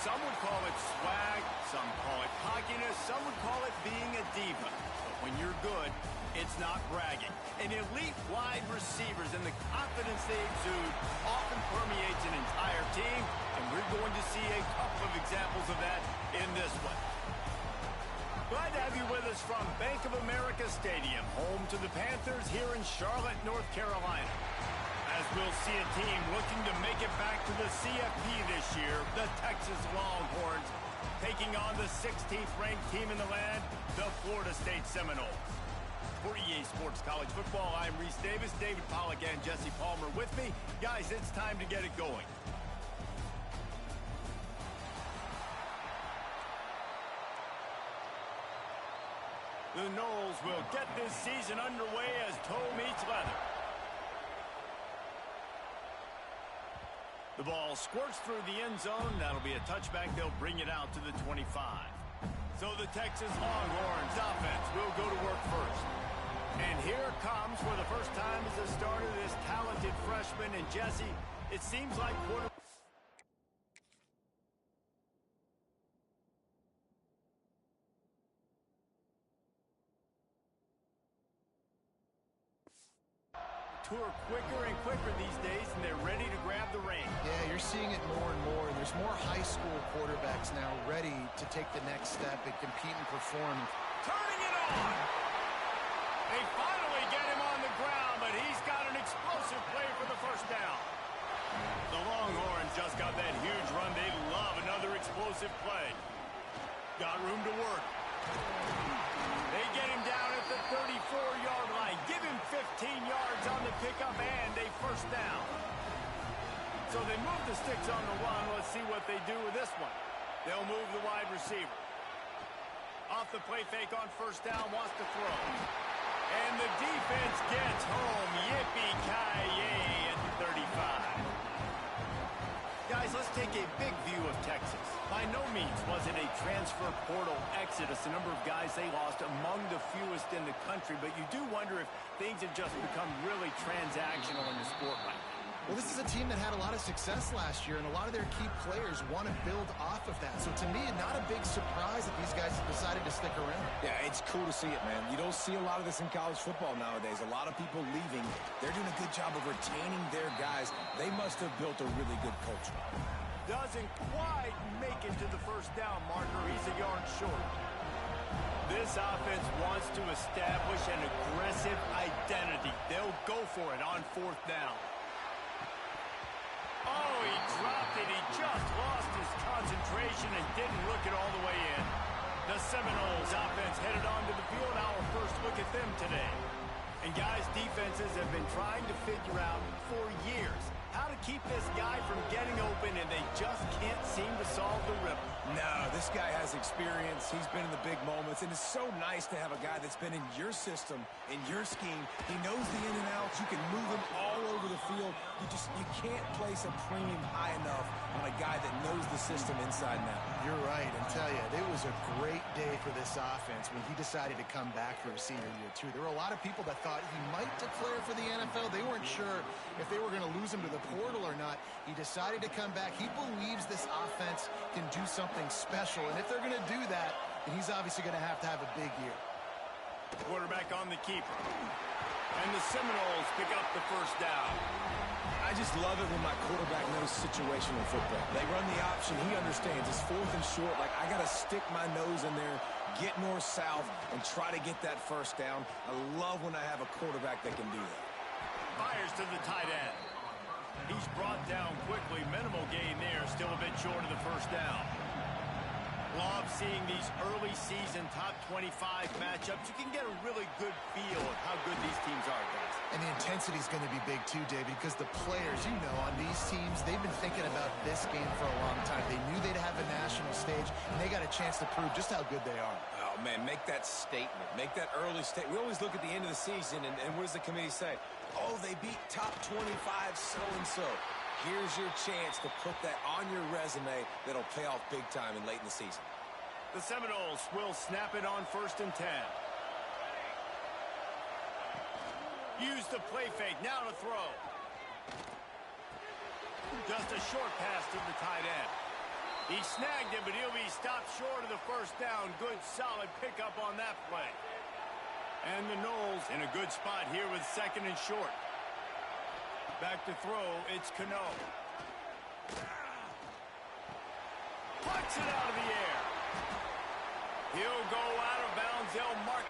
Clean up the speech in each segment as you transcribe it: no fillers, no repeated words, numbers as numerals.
Some would call it swag, some call it cockiness, some would call it being a diva. But when you're good, it's not bragging. And elite wide receivers and the confidence they exude often permeates an entire team, and we're going to see a couple of examples of that in this one. Glad to have you with us from Bank of America Stadium, home to the Panthers here in Charlotte, North Carolina. As we'll see a team looking to make it back to the CFP this year, the Texas Longhorns, taking on the 16th ranked team in the land, the Florida State Seminoles. For EA Sports College Football, I'm Reese Davis, David Pollack, and Jesse Palmer with me. Guys, it's time to get it going. The Noles will get this season underway as toe meets leather. The ball squirts through the end zone. That'll be a touchback. They'll bring it out to the 25. So the Texas Longhorns offense will go to work first. And here comes, for the first time as a starter, this talented freshman. And Jesse, it seems like tour quicker and quicker these days, and they're ready to grab the reins. Yeah, you're seeing it more and more, and there's more high school quarterbacks now ready to take the next step and compete and perform. Turning it on! They finally get him on the ground, but he's got an explosive play for the first down. The Longhorns just got that huge run. They love another explosive play. Got room to work. They get him down at the 34-yard line. Give him 15 yards on the pickup and a first down. So they move the sticks on the run. Let's see what they do with this one. They'll move the wide receiver. Off the play fake on first down, wants to throw. And the defense gets home. Yippee-ki-yay at the 35. Guys, let's take a big view of Texas. By no means was it a transfer portal exodus. The number of guys they lost among the fewest in the country, but you do wonder if things have just become really transactional in the sport right now. Well, this is a team that had a lot of success last year, and a lot of their key players want to build off of that. So to me, not a big surprise that these guys have decided to stick around. Yeah, it's cool to see it, man. You don't see a lot of this in college football nowadays. A lot of people leaving. They're doing a good job of retaining their guys. They must have built a really good culture. Doesn't quite make it to the first down marker. He's a yard short. This offense wants to establish an aggressive identity. They'll go for it on fourth down. Oh, he dropped it. He just lost his concentration and didn't look it all the way in. The Seminoles offense headed onto the field. Our first look at them today. And guys, defenses have been trying to figure out for years how to keep this guy from getting open, and they just can't seem to solve the riddle. No, this guy has experience. He's been in the big moments, and it's so nice to have a guy that's been in your system, in your scheme. He knows the in and outs. You can move him all over the field. You can't place a premium high enough on a guy that knows the system inside and out. You're right, and tell you, it was a great day for this offense when he decided to come back for a senior year, too. There were a lot of people that thought he might declare for the NFL. They weren't sure if they were going to lose him to the portal or not. He decided to come back. He believes this offense can do something special, and if they're going to do that, then he's obviously going to have a big year. Quarterback on the keeper. And the Seminoles pick up the first down. I just love it when my quarterback knows situational football. They run the option. He understands. It's fourth and short. Like, I got to stick my nose in there, get north-south, and try to get that first down. I love when I have a quarterback that can do that. Fires to the tight end. He's brought down quickly. Minimal gain there. Still a bit short of the first down. Love seeing these early season top 25 matchups. You can get a really good feel of how good these teams are, guys. And the intensity is going to be big too, David, because the players, you know, on these teams, they've been thinking about this game for a long time. They knew they'd have a national stage, and they got a chance to prove just how good they are. Oh, man, make that statement. Make that early statement. We always look at the end of the season, and what does the committee say? Oh, they beat top 25 so-and-so. Here's your chance to put that on your resume that'll pay off big time and late in the season. The Seminoles will snap it on 1st and 10. Use the play fake. Now to throw. Just a short pass to the tight end. He snagged it, but he'll be stopped short of the first down. Good, solid pickup on that play. And the Knowles in a good spot here with second and short. Back to throw, it's Cano. Puts it out of the air. He'll go out of bounds. They'll mark.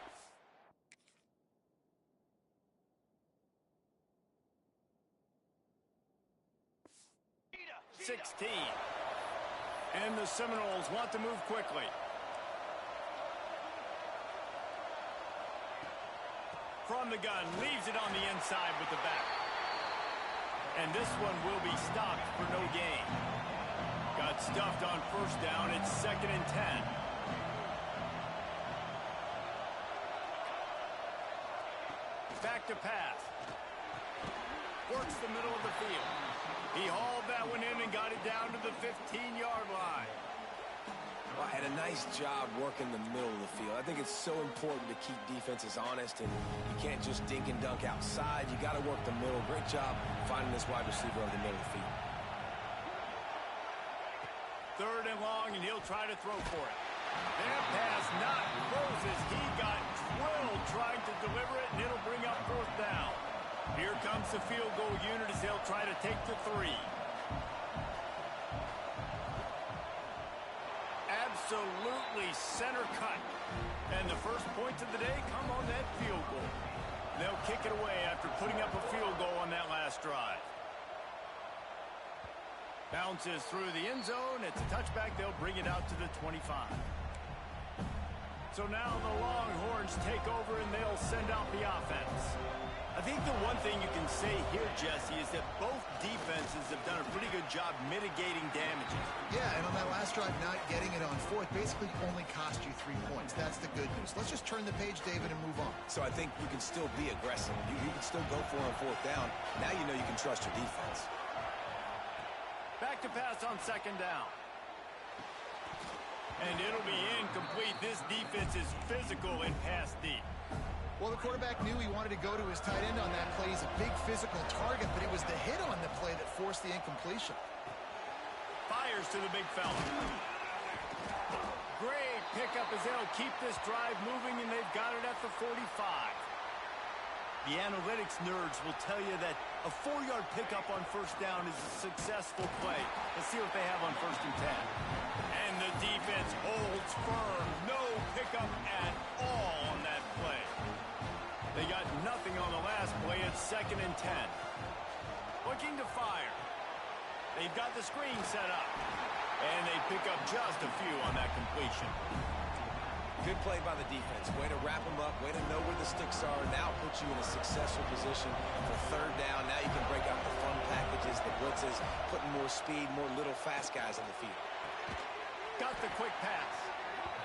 16. And the Seminoles want to move quickly. From the gun, leaves it on the inside with the back. And this one will be stopped for no gain. Got stuffed on first down. It's 2nd and 10. Back to pass. Works the middle of the field. He hauled that one in and got it down to the 15-yard line. Well, and a nice job working the middle of the field. I think it's so important to keep defenses honest, and you can't just dink and dunk outside. You got to work the middle. Great job finding this wide receiver over the middle of the field. 3rd and long, and he'll try to throw for it. That pass not closes. He got drilled trying to deliver it, and it'll bring up 4th down. Here comes the field goal unit as they'll try to take the 3. Absolutely center cut. And the first points of the day come on that field goal. They'll kick it away after putting up a field goal on that last drive. Bounces through the end zone. It's a touchback. They'll bring it out to the 25. So now the Longhorns take over and they'll send out the offense. I think the one thing you can say here, Jesse, is that both defenses have done a pretty good job mitigating damages. Yeah, and on that last drive, not getting it on 4th basically only cost you 3 points. That's the good news. Let's just turn the page, David, and move on. So I think you can still be aggressive. You can still go for it on 4th down. Now you know you can trust your defense. Back to pass on 2nd down. And it'll be incomplete. This defense is physical and pass deep. Well, the quarterback knew he wanted to go to his tight end on that play. He's a big physical target, but it was the hit on the play that forced the incompletion. Fires to the big fella. Great pickup as they'll keep this drive moving, and they've got it at the 45. The analytics nerds will tell you that a 4-yard pickup on first down is a successful play. Let's see what they have on 1st and 10. And the defense holds firm. No pickup at all on that play. They got nothing on the last play. It's 2nd and 10. Looking to fire. They've got the screen set up. And they pick up just a few on that completion. Good play by the defense. Way to wrap them up. Way to know where the sticks are. Now put you in a successful position for 3rd down. Now you can break out the fun packages, the blitzes, putting more speed, more little fast guys on the field. Got the quick pass.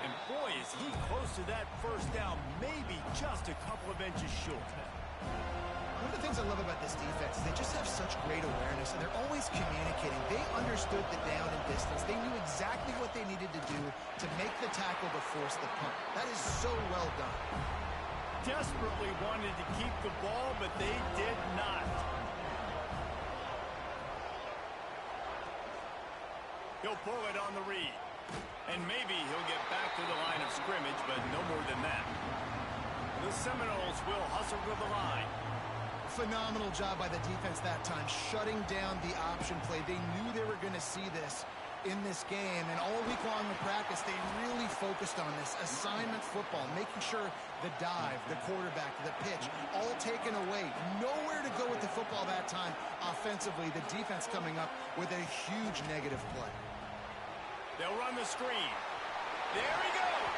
And boy, is he close to that first down, maybe just a couple of inches short. One of the things I love about this defense is they just have such great awareness, and they're always communicating. They understood the down and distance. They knew exactly what they needed to do to make the tackle to force the punt. That is so well done. Desperately wanted to keep the ball, but they did not. He'll pull it on the read. And maybe he'll get back to the line of scrimmage, but no more than that. The Seminoles will hustle to the line. Phenomenal job by the defense that time, shutting down the option play. They knew they were going to see this in this game, and all week long in practice, they really focused on this assignment football, making sure the dive, the quarterback, the pitch, all taken away. Nowhere to go with the football that time offensively. The defense coming up with a huge negative play. They'll run the screen. There he goes.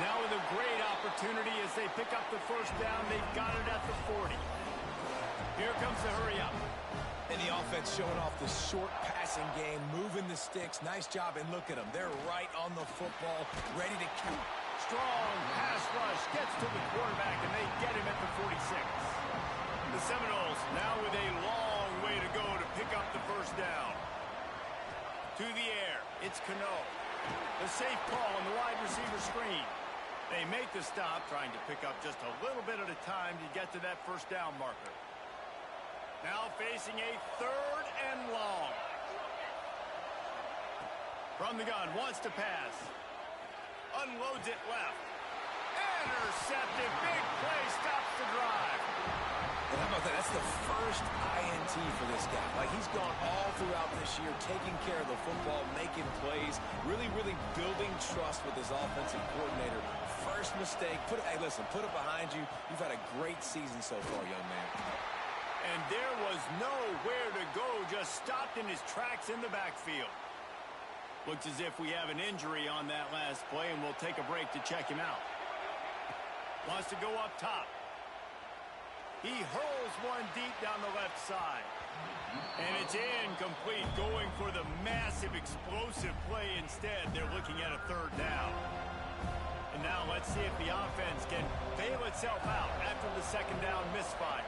Now with a great opportunity as they pick up the first down. They've got it at the 40. Here comes the hurry up. And the offense showing off the short passing game, moving the sticks. Nice job, and look at them. They're right on the football, ready to count. Strong pass rush gets to the quarterback, and they get him at the 46. The Seminoles now with a long way to go to pick up the first down. To the air, it's Cano. The safe call on the wide receiver screen. They make the stop, trying to pick up just a little bit at a time to get to that first down marker. Now facing a 3rd and long. From the gun, wants to pass. Unloads it left. Intercepted. Big play, stops the drive. And how about that? That's the first INT for this guy. Like, he's gone all throughout this year, taking care of the football, making plays, really building trust with his offensive coordinator. First mistake, hey, listen, put it behind you. You've had a great season so far, young man. And there was nowhere to go, just stopped in his tracks in the backfield. Looks as if we have an injury on that last play, and we'll take a break to check him out. Wants to go up top. He hurls one deep down the left side. And it's incomplete, going for the massive explosive play instead. They're looking at a third down. And now let's see if the offense can bail itself out after the second down misfire.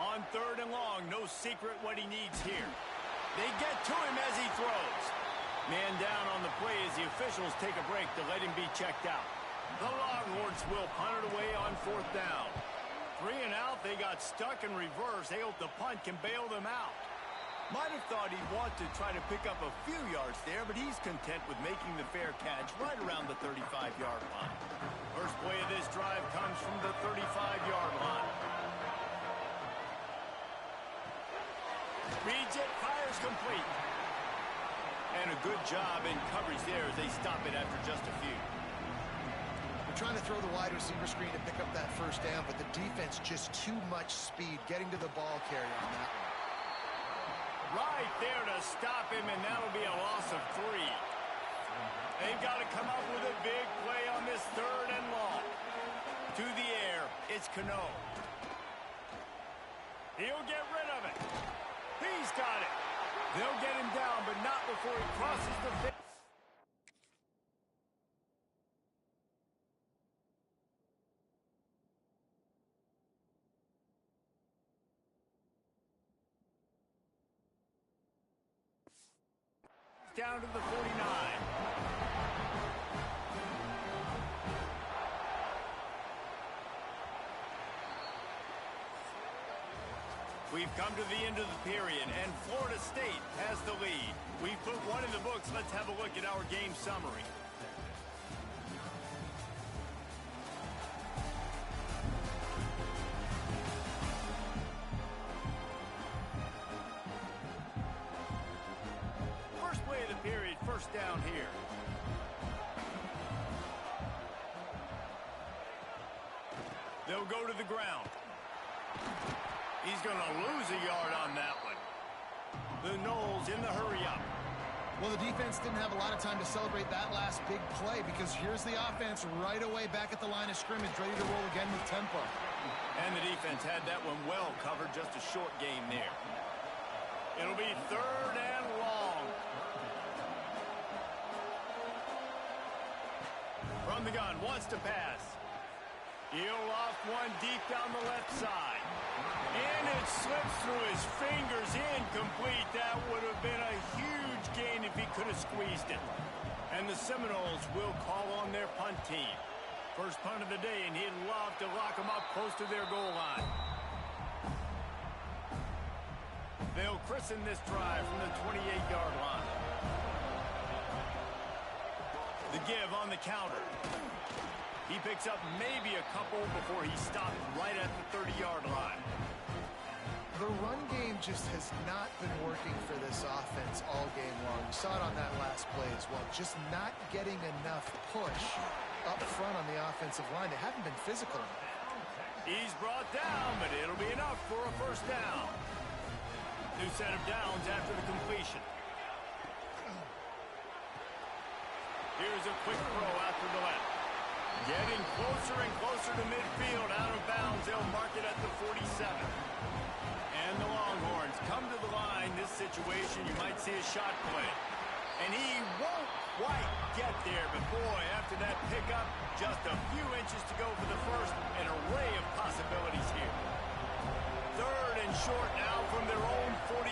On third and long, no secret what he needs here. They get to him as he throws. Man down on the play as the officials take a break to let him be checked out. The Longhorns will punt it away on fourth down. 3 and out, they got stuck in reverse. They hope the punt can bail them out. Might have thought he'd want to try to pick up a few yards there, but he's content with making the fair catch right around the 35-yard line. First play of this drive comes from the 35-yard line. Reads it, fires complete. And a good job in coverage there as they stop it after just a few. Trying to throw the wide receiver screen to pick up that first down, but the defense just too much speed getting to the ball carrier on that one. Right there to stop him, and that'll be a loss of 3. They've got to come up with a big play on this third and long. To the air, it's Cano. He'll get rid of it. He's got it. They'll get him down, but not before he crosses the 50. Down to the 49. We've come to the end of the period, and Florida State has the lead. We've put one in the books. Let's have a look at our game summary. First down here. They'll go to the ground. He's going to lose a yard on that one. The Noles in the hurry up. Well, the defense didn't have a lot of time to celebrate that last big play because here's the offense right away back at the line of scrimmage, ready to roll again with tempo. And the defense had that one well covered, just a short game there. It'll be third and long. From the gun, wants to pass. He'll off one deep down the left side. And it slips through his fingers, incomplete. That would have been a huge gain if he could have squeezed it. And the Seminoles will call on their punt team. First punt of the day, and he'd love to lock them up close to their goal line. They'll christen this drive from the 28-yard line. The give on the counter. He picks up maybe a couple before he stopped right at the 30-yard line. The run game just has not been working for this offense all game long. We saw it on that last play as well. Just not getting enough push up front on the offensive line. They haven't been physical. He's brought down, but it'll be enough for a first down. New set of downs after the completion. Here's a quick throw out to the left. Getting closer and closer to midfield. Out of bounds. They'll mark it at the 47. And the Longhorns come to the line. This situation, you might see a shot play. And he won't quite get there. But boy, after that pickup, just a few inches to go for the first. An array of possibilities here. Third and short now from their own 48.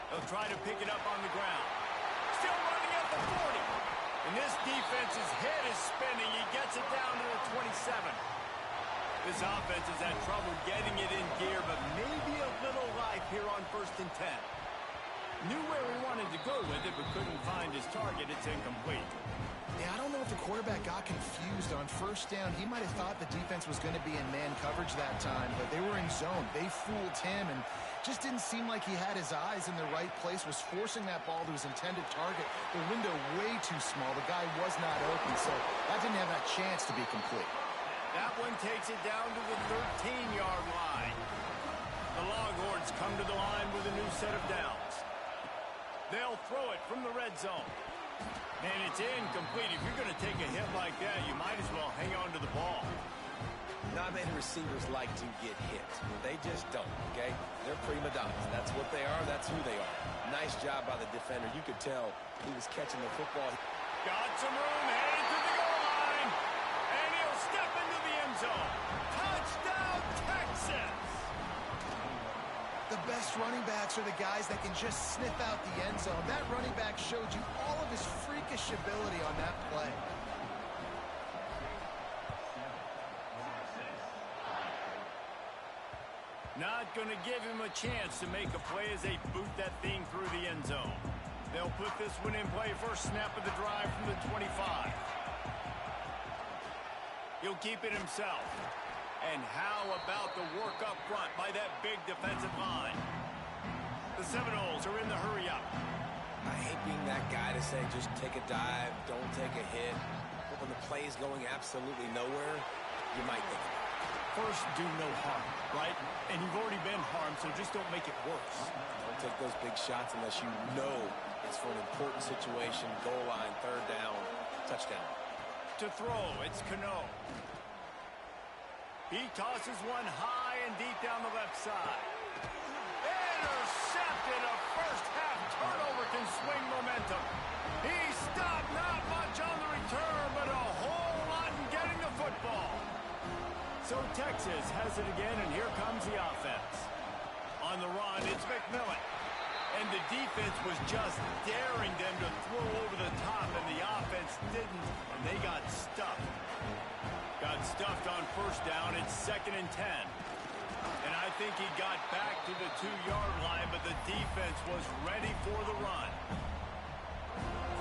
They'll try to pick it up on the ground. Still running at the 40. And this defense's head is spinning. He gets it down to the 27. This offense has had trouble getting it in gear, but maybe a little life here on 1st and 10. Knew where he wanted to go with it, but couldn't find his target. It's incomplete. Yeah, I don't know if the quarterback got confused on first down. He might have thought the defense was going to be in man coverage that time, but they were in zone. They fooled him and just didn't seem like he had his eyes in the right place, was forcing that ball to his intended target. The window way too small. The guy was not open, so that didn't have that chance to be complete. That one takes it down to the 13-yard line. The Longhorns come to the line with a new set of downs. They'll throw it from the red zone. And it's incomplete. If you're going to take a hit like that, you might as well hang on to the ball. Not many receivers like to get hit. They just don't, okay? They're prima donnas. That's what they are. That's who they are. Nice job by the defender. You could tell he was catching the football. Got some room, headed to the goal line. And he'll step into the end zone. Touchdown, Texas! The best running backs are the guys that can just sniff out the end zone. That running back showed you all of his freakish ability on that play. Not going to give him a chance to make a play as they boot that thing through the end zone. They'll put this one in play first snap of the drive from the 25. He'll keep it himself. And how about the work up front by that big defensive line? The Seminoles are in the hurry-up. I hate being that guy to say just take a dive, don't take a hit. But when the play is going absolutely nowhere, you might think about it. First, do no harm, right? And you've already been harmed, so just don't make it worse. Don't take those big shots unless you know it's for an important situation, goal line, third down, touchdown. To throw, it's Cano. He tosses one high and deep down the left side. Intercepted. A first-half turnover can swing momentum. He stopped not much on the return, but a whole lot in getting the football. So Texas has it again, and here comes the offense. On the run, it's McMillan. And the defense was just daring them to throw over the top, and the offense didn't, and they got stuffed. Got stuffed on first down. It's 2nd and 10. And I think he got back to the 2-yard line, but the defense was ready for the run.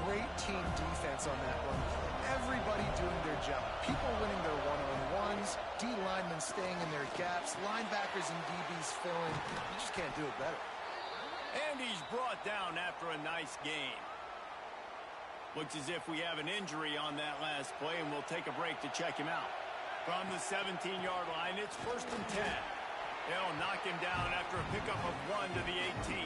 Great team defense on that one. Everybody doing their job. People winning their one-on-ones, D linemen staying in their gaps, linebackers and DBs filling. You just can't do it better. And he's brought down after a nice game. Looks as if we have an injury on that last play, and we'll take a break to check him out. From the 17-yard line, it's 1st and 10. They'll knock him down after a pickup of 1 to the 18.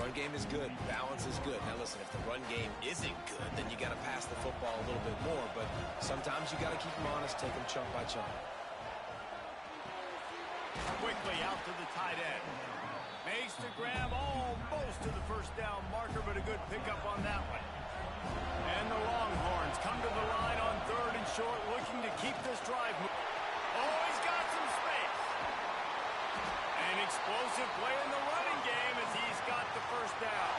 Run game is good. Balance is good. Now, listen, if the run game isn't good, then you got to pass the football a little bit more. But sometimes you got to keep them honest, take them chunk by chunk. Quickly out to the tight end. Makes the grab almost to the first down marker, but a good pickup on that one. And the Longhorns come to the line on 3rd and short, looking to keep this drive moving. Oh, he's got some space. An explosive play in the running game as he's got the first down.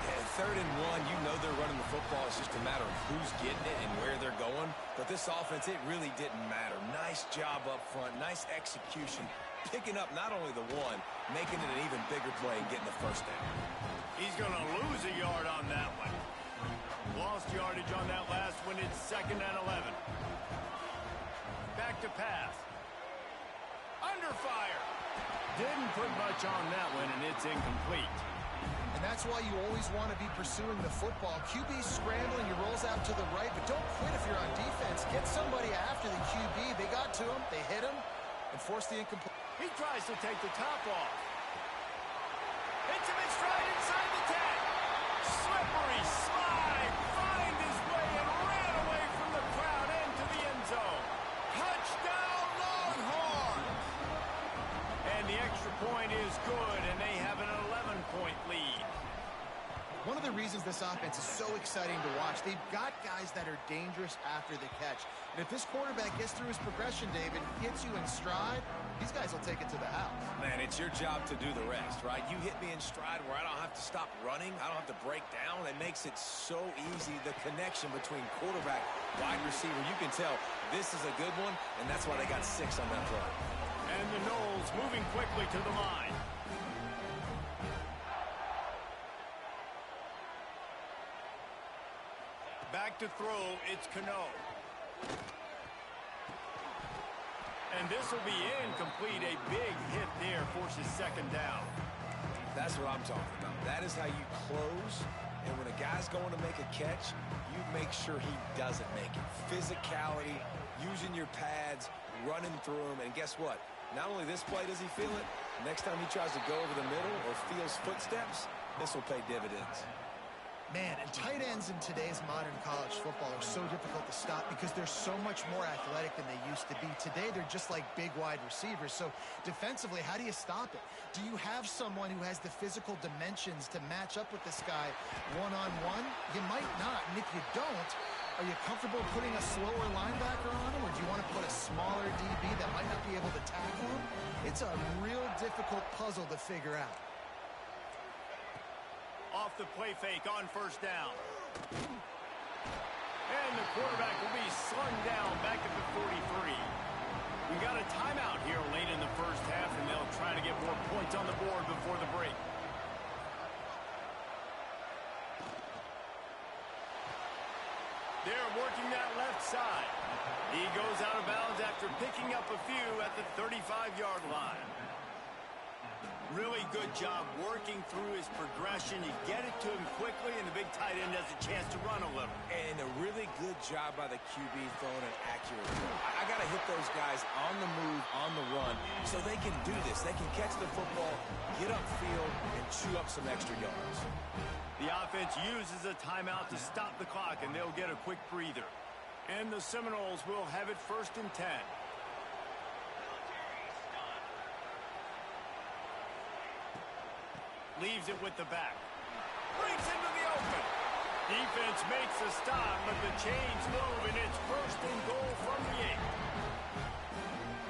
And 3rd and 1, you know they're running the football. It's just a matter of who's getting it and where they're going. But this offense, it really didn't matter. Nice job up front, nice execution. Picking up not only the one, making it an even bigger play and getting the first down. He's going to lose a yard on that one. Lost yardage on that last one. It's 2nd and 11. Back to pass. Under fire. Didn't put much on that one, and it's incomplete. And that's why you always want to be pursuing the football. QB's scrambling, he rolls out to the right, but don't quit if you're on defense. Get somebody after the QB. They got to him, they hit him, and forced the incomplete. He tries to take the top off. Hits him in stride inside the 10. Slippery slide. Find his way and ran away from the crowd into the end zone. Touchdown, Longhorns. And the extra point is good, and they have an 11-point lead. One of the reasons this offense is so exciting to watch, they've got guys that are dangerous after the catch. And if this quarterback gets through his progression, David, hits you in stride, these guys will take it to the house. Man, it's your job to do the rest, right? You hit me in stride where I don't have to stop running. I don't have to break down. It makes it so easy, the connection between quarterback, wide receiver. You can tell this is a good one, and that's why they got 6 on that play. And the Noles moving quickly to the line. Back to throw, it's Cano. And this will be incomplete. A big hit there forces second down. That's what I'm talking about. That is how you close. And when a guy's going to make a catch, you make sure he doesn't make it. Physicality, using your pads, running through them. And guess what? Not only this play does he feel it, next time he tries to go over the middle or feels footsteps, this will pay dividends. Man, and tight ends in today's modern college football are so difficult to stop because they're so much more athletic than they used to be. Today, they're just like big wide receivers. So defensively, how do you stop it? Do you have someone who has the physical dimensions to match up with this guy one-on-one? You might not. And if you don't, are you comfortable putting a slower linebacker on him, or do you want to put a smaller DB that might not be able to tackle him? It's a real difficult puzzle to figure out. Off the play fake on first down. And the quarterback will be slung down back at the 43. We got a timeout here late in the first half, and they'll try to get more points on the board before the break. They're working that left side. He goes out of bounds after picking up a few at the 35-yard line. Really good job working through his progression. You get it to him quickly, and the big tight end has a chance to run a little. And a really good job by the QB throwing an accurate throw. I got to hit those guys on the move, on the run, so they can do this. They can catch the football, get upfield, and chew up some extra yards. The offense uses a timeout to stop the clock, and they'll get a quick breather. And the Seminoles will have it 1st and 10. Leaves it with the back. Brings into the open. Defense makes a stop, but the chains move, and it's 1st and goal from the 8.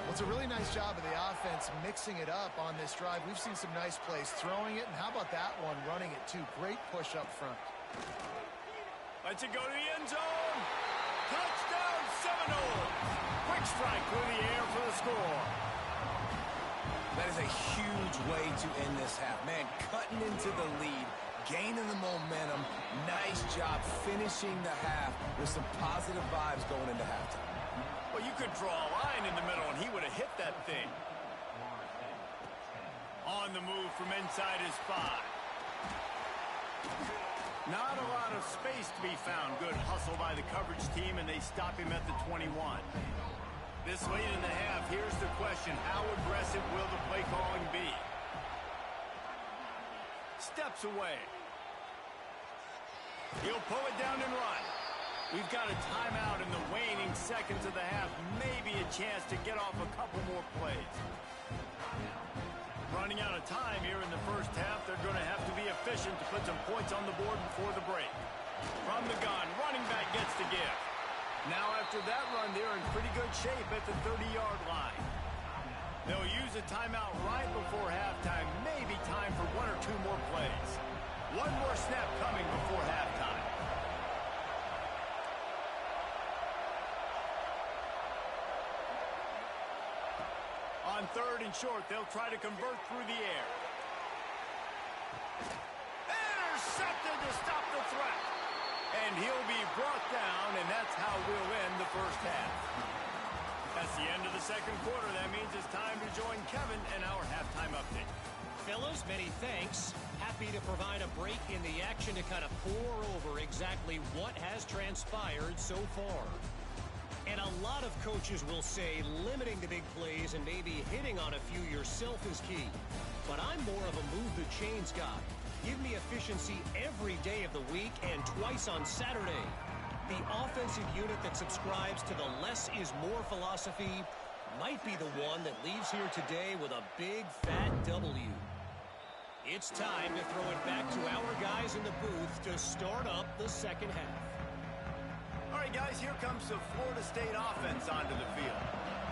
Well, it's a really nice job of the offense mixing it up on this drive. We've seen some nice plays throwing it, and how about that one running it too? Great push up front. Lets it go to the end zone. Touchdown Seminoles. Quick strike through the air for the score. That is a huge way to end this half. Man, cutting into the lead, gaining the momentum. Nice job finishing the half with some positive vibes going into halftime. Well, you could draw a line in the middle, and he would have hit that thing. On the move from inside his 5. Not a lot of space to be found. Good hustle by the coverage team, and they stop him at the 21. This late in the half, here's the question. How aggressive will the play calling be? Steps away. He'll pull it down and run. We've got a timeout in the waning seconds of the half. Maybe a chance to get off a couple more plays. Running out of time here in the first half. They're going to have to be efficient to put some points on the board before the break. From the gun, running back gets the gift. Now after that run, they're in pretty good shape at the 30-yard line. They'll use a timeout right before halftime. Maybe time for 1 or 2 more plays. One more snap coming before halftime. On 3rd and short, they'll try to convert through the air. Intercepted to stop the threat. And he'll be brought down, and that's how we'll end the first half. That's the end of the second quarter. That means it's time to join Kevin and our halftime update. Fellas, many thanks. Happy to provide a break in the action to kind of pour over exactly what has transpired so far. And a lot of coaches will say limiting the big plays and maybe hitting on a few yourself is key. But I'm more of a move the chains guy. Give me efficiency every day of the week and twice on Saturday. The offensive unit that subscribes to the less is more philosophy might be the one that leaves here today with a big fat W. It's time to throw it back to our guys in the booth to start up the second half. All right, guys, here comes the Florida State offense onto the field.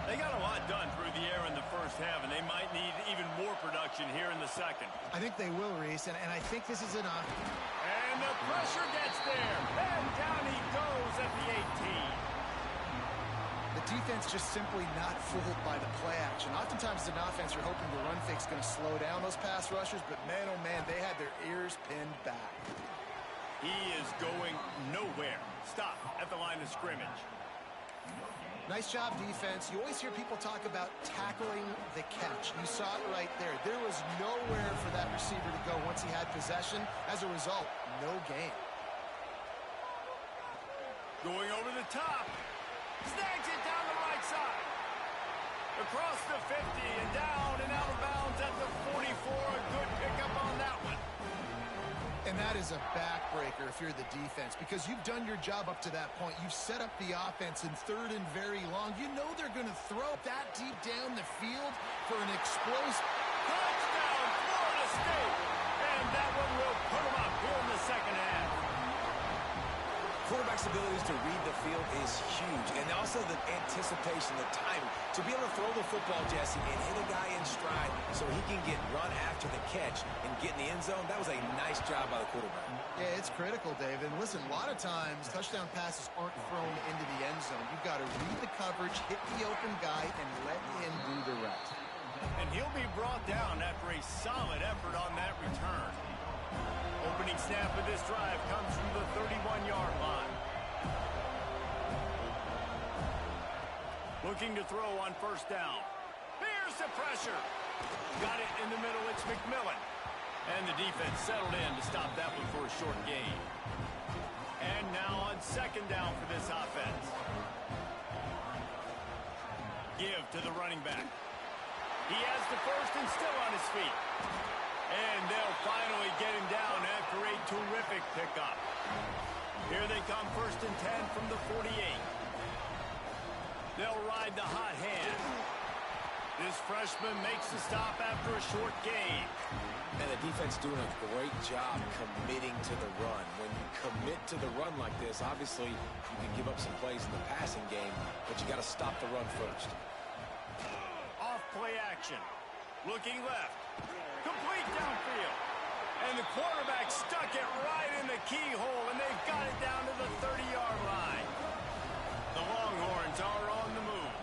They got a lot done through the air in the first half, and they might need even more production here in the second. I think they will, Reese, and I think this is enough. And the pressure gets there. And down he goes at the 18. The defense just simply not fooled by the play action. Oftentimes, as an offense, you're hoping the run fake's going to slow down those pass rushers, but man, oh man, they had their ears pinned back. He is going nowhere. Stop at the line of scrimmage. Nice job, defense. You always hear people talk about tackling the catch. You saw it right there. There was nowhere for that receiver to go once he had possession. As a result, no gain. Going over the top. Snags it down the right side. Across the 50 and down and out of bounds at the 44. A good pickup on that one. And that is a backbreaker if you're the defense, because you've done your job up to that point. You've set up the offense in 3rd and very long. You know they're going to throw that deep down the field for an explosive touchdown, Florida State. And that one will put them up here in the second half. Quarterback's abilities to read the field is huge, and also the anticipation, the timing. To be able to throw the football, Jesse, and hit a guy in stride so he can get run after the catch and get in the end zone, that was a nice job by the quarterback. Yeah, it's critical, Dave. And listen, a lot of times touchdown passes aren't thrown into the end zone. You've got to read the coverage, hit the open guy, and let him do the rest. And he'll be brought down after a solid effort on that return. Opening snap of this drive comes from the 31-yard line. Looking to throw on first down. Here's the pressure. Got it in the middle. It's McMillan. And the defense settled in to stop that one for a short gain. And now on second down for this offense. Give to the running back. He has the first and still on his feet. And they'll finally get him down after a terrific pickup. Here they come, 1st and 10 from the 48. They'll ride the hot hand. This freshman makes the stop after a short gain. And the defense doing a great job committing to the run. When you commit to the run like this, obviously you can give up some plays in the passing game, but you got to stop the run first. Off play action. Looking left. Complete downfield. And the quarterback stuck it right in the keyhole, and they've got it down to the 30-yard line. The Longhorns are on the move.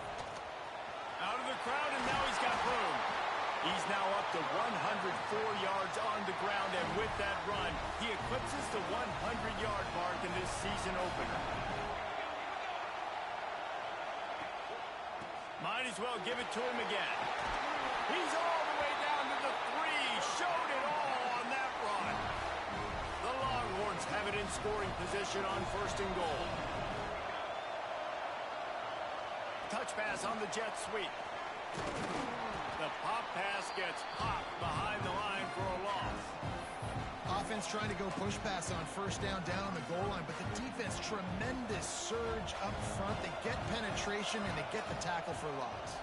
Out of the crowd, and now he's got room. He's now up to 104 yards on the ground, and with that run, he eclipses the 100-yard mark in this season opener. Might as well give it to him again. He's all the way down to the 3. Showed it all on that run. The Longhorns have it in scoring position on 1st and goal. Touch pass on the jet sweep. The pop pass gets popped behind the line for a loss. Offense trying to go push pass on first down on the goal line, but the defense, tremendous surge up front. They get penetration, and they get the tackle for loss.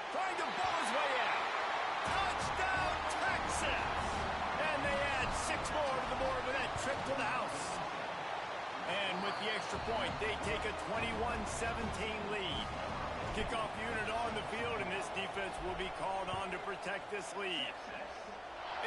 Trying to bowl his way out. Touchdown, Texas! And they add 6 more to the board with that trip to the house. And with the extra point, they take a 21-17 lead. Kickoff unit on the field, and this defense will be called on to protect this lead.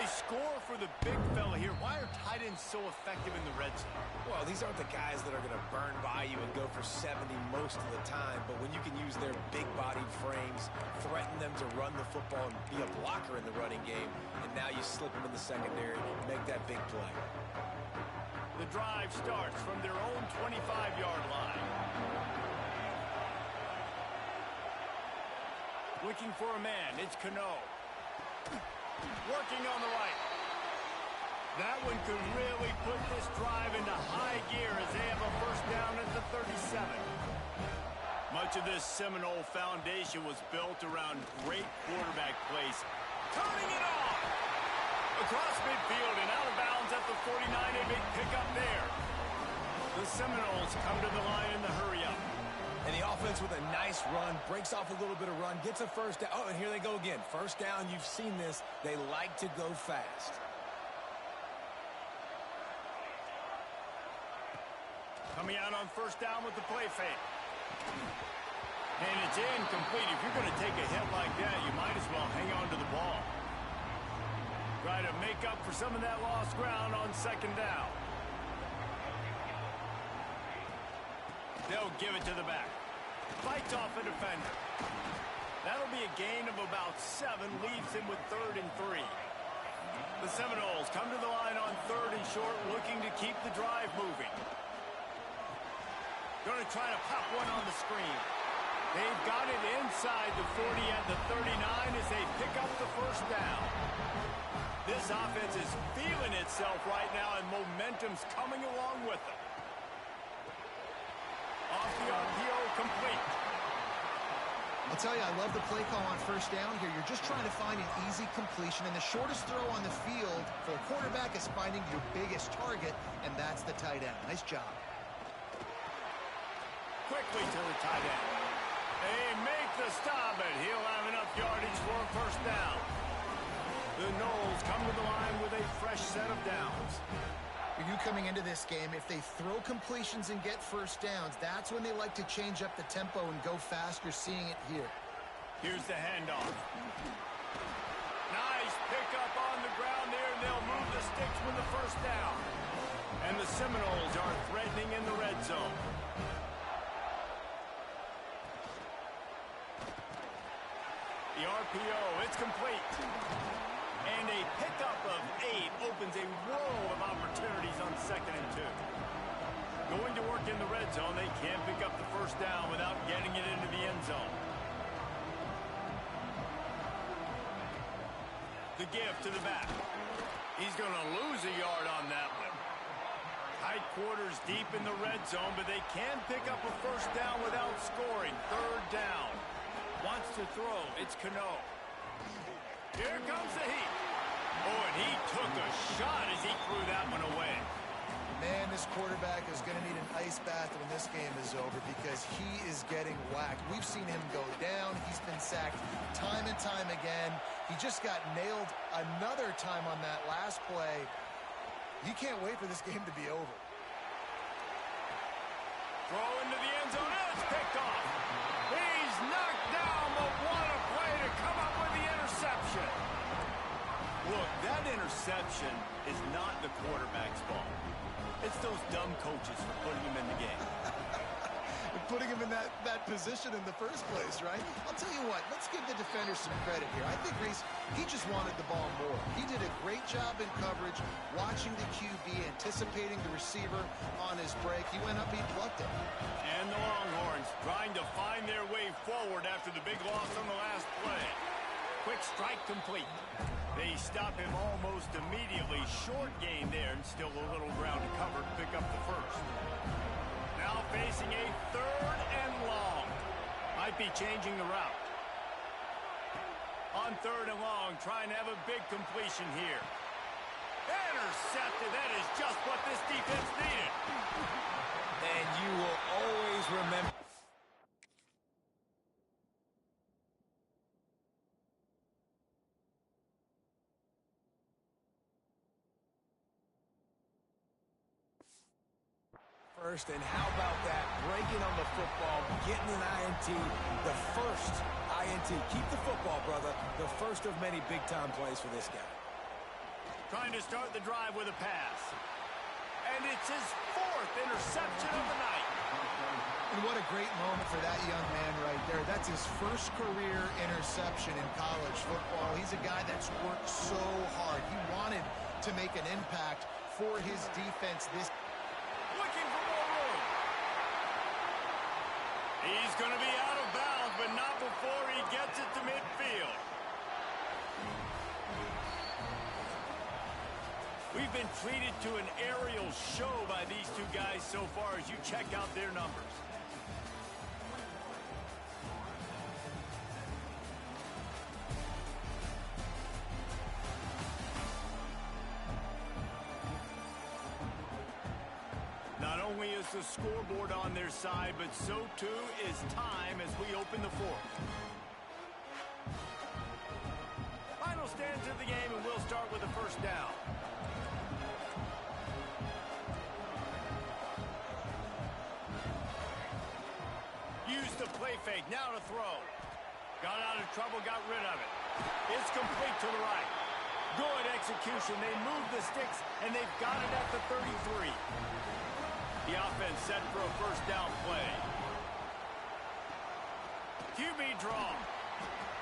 A score for the big fella here. Why are tight ends so effective in the red zone? Well, these aren't the guys that are going to burn by you and go for 70 most of the time, but when you can use their big-bodied frames, threaten them to run the football and be a blocker in the running game, and now you slip them in the secondary, make that big play. The drive starts from their own 25-yard line. Looking for a man, it's Cano. Working on the right. That one could really put this drive into high gear as they have a first down at the 37. Much of this Seminole foundation was built around great quarterback plays. Turning it on! Across midfield and out of bounds at the 49, a big pickup there. The Seminoles come to the line in the hurry-up. And the offense with a nice run, breaks off a little bit of run, gets a first down. Oh, and here they go again. First down, you've seen this. They like to go fast. Coming out on first down with the play fake. And it's incomplete. If you're going to take a hit like that, you might as well hang on to the ball. Try to make up for some of that lost ground on second down. They'll give it to the back. Fights off a defender. That'll be a gain of about 7, leaves him with 3rd and 3. The Seminoles come to the line on 3rd and short, looking to keep the drive moving. Going to try to pop one on the screen. They've got it inside the 40 at the 39 as they pick up the first down. This offense is feeling itself right now, and momentum's coming along with them. Off the RPO, complete. I'll tell you, I love the play call on first down here. You're just trying to find an easy completion, and the shortest throw on the field for the quarterback is finding your biggest target, and that's the tight end. Nice job. Quickly to the tight end. They make the stop, and he'll have enough yardage for a first down. The Noles come to the line with a fresh set of downs. For you coming into this game, if they throw completions and get first downs, that's when they like to change up the tempo and go fast. You're seeing it here. Here's the handoff. Nice pickup on the ground there, and they'll move the sticks with the first down. And the Seminoles are threatening in the red zone. The RPO, it's complete. And a pickup of 8 opens a world of opportunities on 2nd and 2. Going to work in the red zone, they can't pick up the first down without getting it into the end zone. The give to the back. He's going to lose a yard on that one. Tight quarters deep in the red zone, but they can pick up a first down without scoring. 3rd down. Wants to throw. It's Cano. Here comes the heat. Oh, and he took a shot as he threw that one away. Man, this quarterback is going to need an ice bath when this game is over because he is getting whacked. We've seen him go down. He's been sacked time and time again. He just got nailed another time on that last play. He can't wait for this game to be over. Throw into the end zone. It's picked off. He's knocked down, but what a play to come up with the interception. Look, that interception is not the quarterback's fault. It's those dumb coaches for putting him in the game. Putting him in that position in the first place, right? I'll tell you what, let's give the defender some credit here. I think Reese, he just wanted the ball more. He did a great job in coverage, watching the QB, anticipating the receiver on his break. He went up, he plucked it. And the Longhorns trying to find their way forward after the big loss on the last play. Quick strike complete. They stop him almost immediately. Short gain there, and still a little ground to cover to pick up the first. Now facing a 3rd and long. Might be changing the route. On 3rd and long, trying to have a big completion here. Intercepted. That is just what this defense needed. And you will always remember. First, and how about that? Breaking on the football, getting an INT, the first INT. Keep the football, brother. The first of many big-time plays for this guy. Trying to start the drive with a pass. And it's his 4th interception of the night. And what a great moment for that young man right there. That's his first career interception in college football. He's a guy that's worked so hard. He wanted to make an impact for his defense this. Looking for more room. He's going to be out of bounds, but not before he gets it to midfield. We've been treated to an aerial show by these two guys so far as you check out their numbers. Not only is the scoreboard on their side, but so too is time as we open the 4th. Final stands of the game, and we'll start with the first down. Used the play fake, now to throw. Got out of trouble, got rid of it. It's complete to the right. Good execution. They move the sticks, and they've got it at the 33. The offense set for a first down play. QB draw.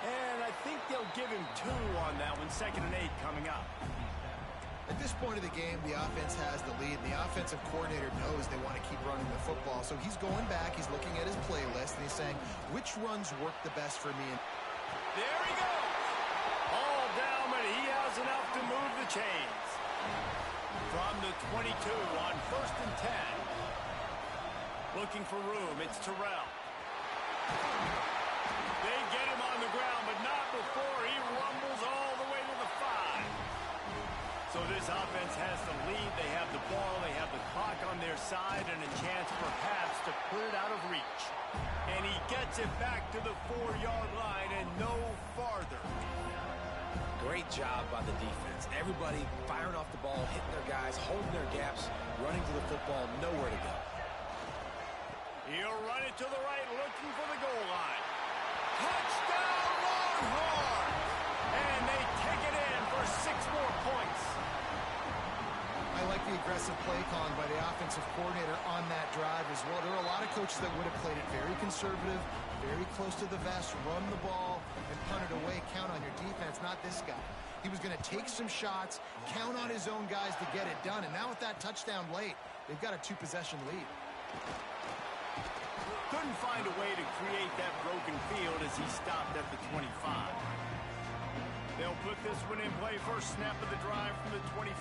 And I think they'll give him 2 on that one. 2nd and 8 coming up. At this point of the game, the offense has the lead, and the offensive coordinator knows they want to keep running the football. So he's going back, he's looking at his playlist, and he's saying, which runs work the best for me? There he goes. All down, but he has enough to move the chains. From the 22 on 1st and 10. Looking for room, it's Terrell. They get him on the ground, but not before he rumbles all the way to the 5. So this offense has the lead. They have the ball. They have the clock on their side and a chance perhaps to put it out of reach. And he gets it back to the 4-yard line and no farther. Great job by the defense. Everybody firing off the ball, hitting their guys, holding their gaps, running to the football, nowhere to go. He'll run it to the right, looking for the goal line. Touchdown, Longhorns! And they take it in for 6 more points. I like the aggressive play calling by the offensive coordinator on that drive as well. There are a lot of coaches that would have played it very conservative, very close to the vest, run the ball, and punt it away, count on your defense, not this guy. He was going to take some shots, count on his own guys to get it done, and now with that touchdown late, they've got a 2-possession lead. Couldn't find a way to create that broken field as he stopped at the 25. They'll put this one in play, first snap of the drive from the 25.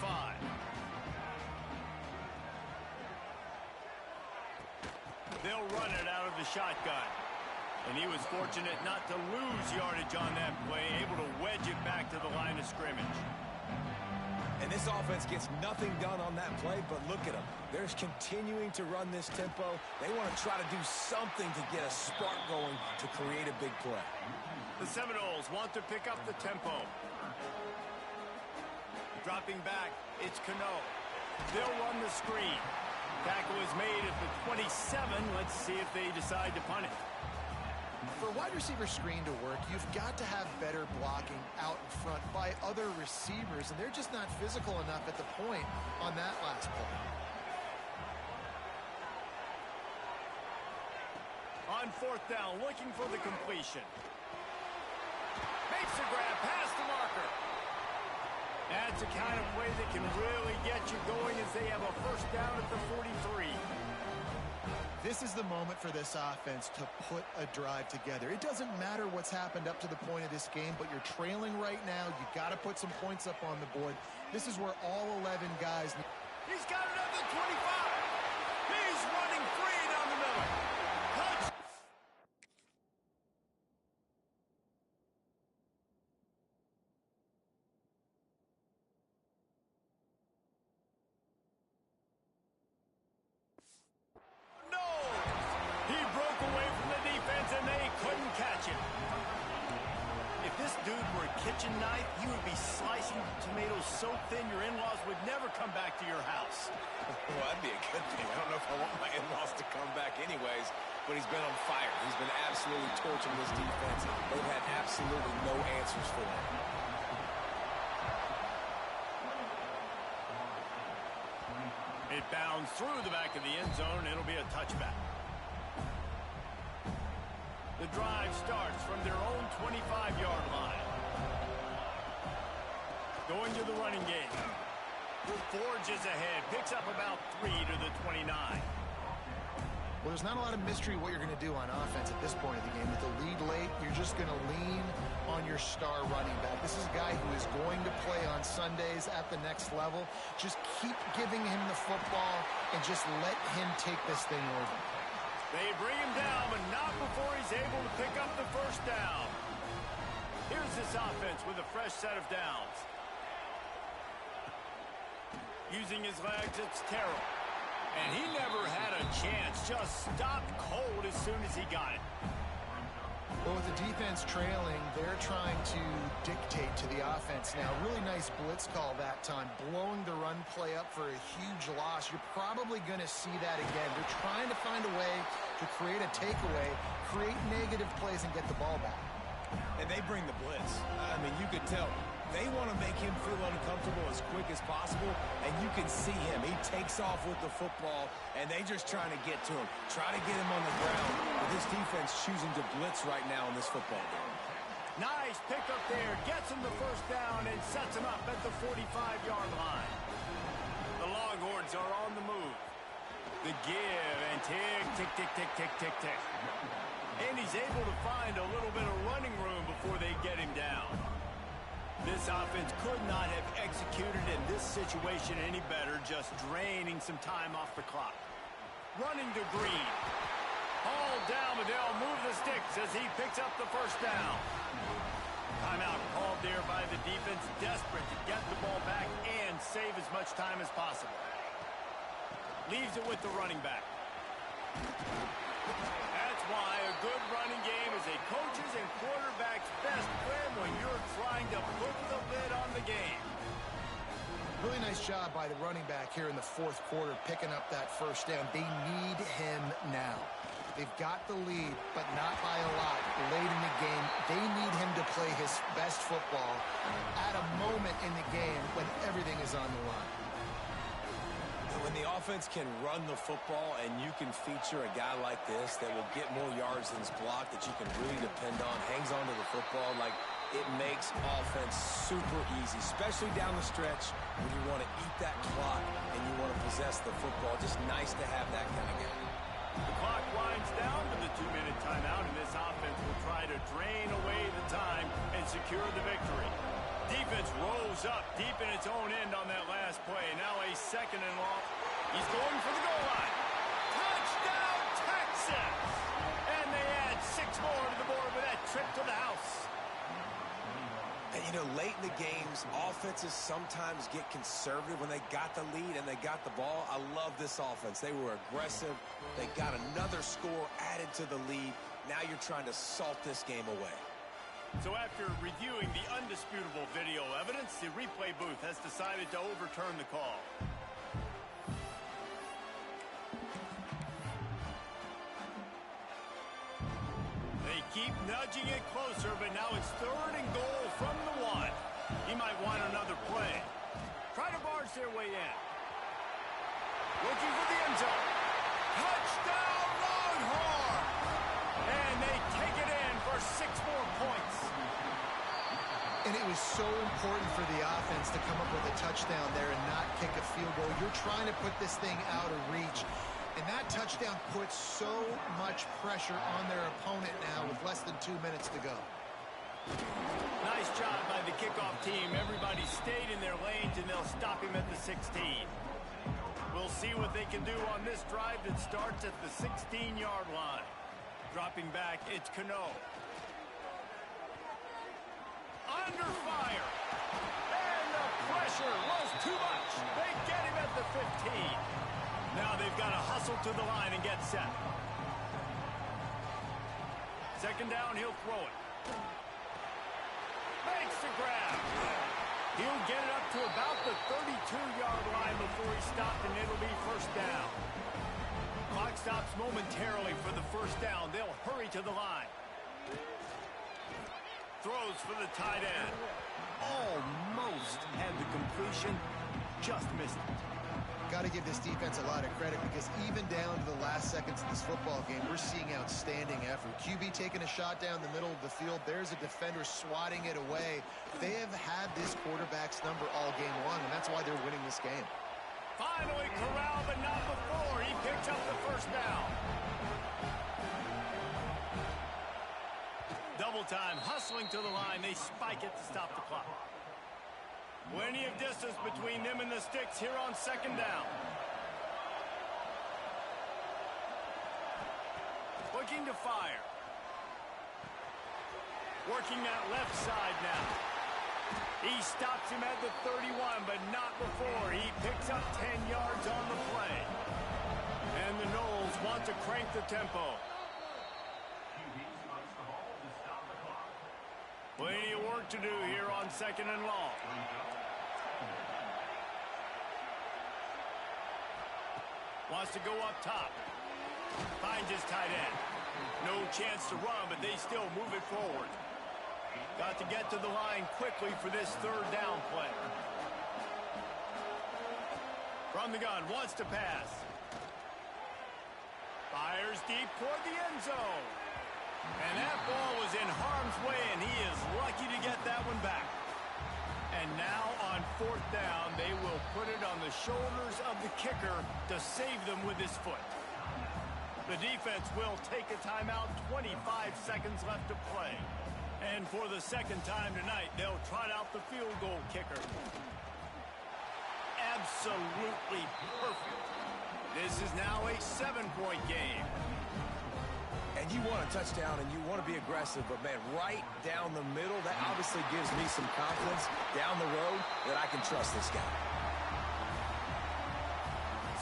They'll run it out of the shotgun. And he was fortunate not to lose yardage on that play, able to wedge it back to the line of scrimmage. And this offense gets nothing done on that play, but look at them. They're continuing to run this tempo. They want to try to do something to get a spark going to create a big play. The Seminoles want to pick up the tempo. Dropping back, it's Cano. They'll run the screen. Tackle is made at the 27. Let's see if they decide to punt it. For a wide receiver screen to work, you've got to have better blocking out in front by other receivers, and they're just not physical enough at the point on that last play. On 4th down, looking for the completion. Makes a grab past the marker. That's the kind of play that can really get you going as they have a first down at the 43. This is the moment for this offense to put a drive together. It doesn't matter what's happened up to the point of this game, but you're trailing right now. You got to put some points up on the board. This is where all 11 guys... He's got it at the 25. He's running free down the middle. Touch. And they couldn't catch him. If this dude were a kitchen knife, you would be slicing tomatoes so thin your in-laws would never come back to your house. Well, that'd be a good thing. I don't know if I want my in-laws to come back anyways, but he's been on fire. He's been absolutely torching this defense. They've had absolutely no answers for him. It bounds through the back of the end zone. It'll be a touchback. The drive starts from their own 25-yard line. Going to the running game. Forges ahead. Picks up about 3 to the 29. Well, there's not a lot of mystery what you're going to do on offense at this point of the game. With the lead late, you're just going to lean on your star running back. This is a guy who is going to play on Sundays at the next level. Just keep giving him the football and just let him take this thing over. They bring him down, but not before he's able to pick up the first down. Here's this offense with a fresh set of downs. Using his legs, it's Terrell. And he never had a chance, just stopped cold as soon as he got it. Well, with the defense trailing, they're trying to dictate to the offense now. Really nice blitz call that time, blowing the run play up for a huge loss. You're probably going to see that again. They're trying to find a way to create a takeaway, create negative plays, and get the ball back. And they bring the blitz. I mean, you could tell. They want to make him feel uncomfortable as quick as possible, and you can see him. He takes off with the football, and they're just trying to get to him, try to get him on the ground. But this defense choosing to blitz right now in this football game. Nice pick up there, gets him the first down, and sets him up at the the 45-yard line. The Longhorns are on the move. The give and tick, tick, tick, tick, tick, tick, tick. And he's able to find a little bit of running room before they get him down. This offense could not have executed in this situation any better, just draining some time off the clock. Running to Green. Hauled down, but they'll move the sticks as he picks up the first down. Timeout called there by the defense, desperate to get the ball back and save as much time as possible. Leaves it with the running back. That's why a good running game is a coach's and quarterback's best friend when you're trying to put the lid on the game. Really nice job by the running back here in the fourth quarter, picking up that first down. They need him now. They've got the lead, but not by a lot late in the game. They need him to play his best football at a moment in the game when everything is on the line. When the offense can run the football and you can feature a guy like this that will get more yards than his block, that you can really depend on, hangs on to the football, like it makes offense super easy, especially down the stretch when you want to eat that clock and you want to possess the football. Just nice to have that kind of game. The clock winds down to the 2-minute timeout, and this offense will try to drain away the time and secure the victory. Defense rose up deep in its own end on that last play. Now a second and long. He's going for the goal line. Touchdown, Texas! And they add 6 more to the board with that trip to the house. And, you know, late in the games, offenses sometimes get conservative when they got the lead and they got the ball. I love this offense. They were aggressive. They got another score added to the lead. Now you're trying to salt this game away. So after reviewing the undisputable video evidence, the replay booth has decided to overturn the call. They keep nudging it closer, but now it's 3rd and goal from the 1. He might want another play. Try to barge their way in. Looking for the end zone. Touchdown, Longhorn! And they take it in for 6 more points. And it was so important for the offense to come up with a touchdown there and not kick a field goal. You're trying to put this thing out of reach. And that touchdown puts so much pressure on their opponent now with less than 2 minutes to go. Nice job by the kickoff team. Everybody stayed in their lanes, and they'll stop him at the 16. We'll see what they can do on this drive that starts at the 16-yard line. Dropping back, it's Cano. Under fire. And the pressure was too much. They get him at the 15. Now they've got to hustle to the line and get set. Second down, he'll throw it. Makes the grab. He'll get it up to about the 32-yard line before he stopped, and it'll be first down. Clock stops momentarily for the first down. They'll hurry to the line. Throws for the tight end. Almost had the completion. Just missed it. Got to give this defense a lot of credit because even down to the last seconds of this football game, we're seeing outstanding effort. QB taking a shot down the middle of the field. There's a defender swatting it away. They have had this quarterback's number all game long, and that's why they're winning this game. Finally corralled, but not before. He picks up the first down. Double time, hustling to the line. They spike it to stop the clock. Plenty of distance between them and the sticks here on second down. Looking to fire. Working that left side now. He stops him at the 31, but not before. He picks up 10 yards on the play. And the Noles want to crank the tempo. Plenty of work to do here on second and long. Wants to go up top. Finds his tight end. No chance to run, but they still move it forward. Got to get to the line quickly for this third down play. From the gun, wants to pass. Fires deep toward the end zone. And that ball was in harm's way, and he is lucky to get that one back. And now on 4th down, they will put it on the shoulders of the kicker to save them with his foot. The defense will take a timeout, 25 seconds left to play. And for the second time tonight, they'll trot out the field goal kicker. Absolutely perfect. This is now a 7-point game. And you want a touchdown and you want to be aggressive, but, man, right down the middle, that obviously gives me some confidence down the road that I can trust this guy.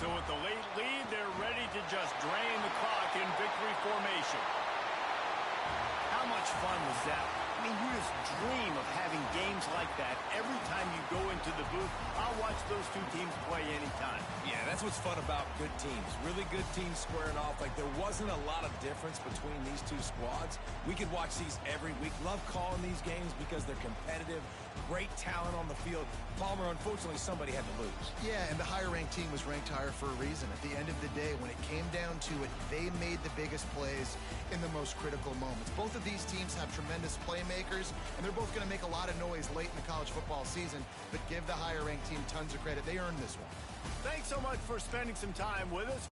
So with the late lead, they're ready to just drain the clock in victory formation. How much fun was that? I mean, you just dream of having games like that every time you go into the booth. I'll watch those two teams play anytime. Yeah, that's what's fun about good teams. Really good teams squaring off. Like, there wasn't a lot of difference between these two squads. We could watch these every week. Love calling these games because they're competitive. Great talent on the field. Palmer, unfortunately, somebody had to lose. Yeah, and the higher-ranked team was ranked higher for a reason. At the end of the day, when it came down to it, they made the biggest plays in the most critical moments. Both of these teams have tremendous playmakers, and they're both going to make a lot of noise late in the college football season, but give the higher-ranked team tons of credit. They earned this one. Thanks so much for spending some time with us.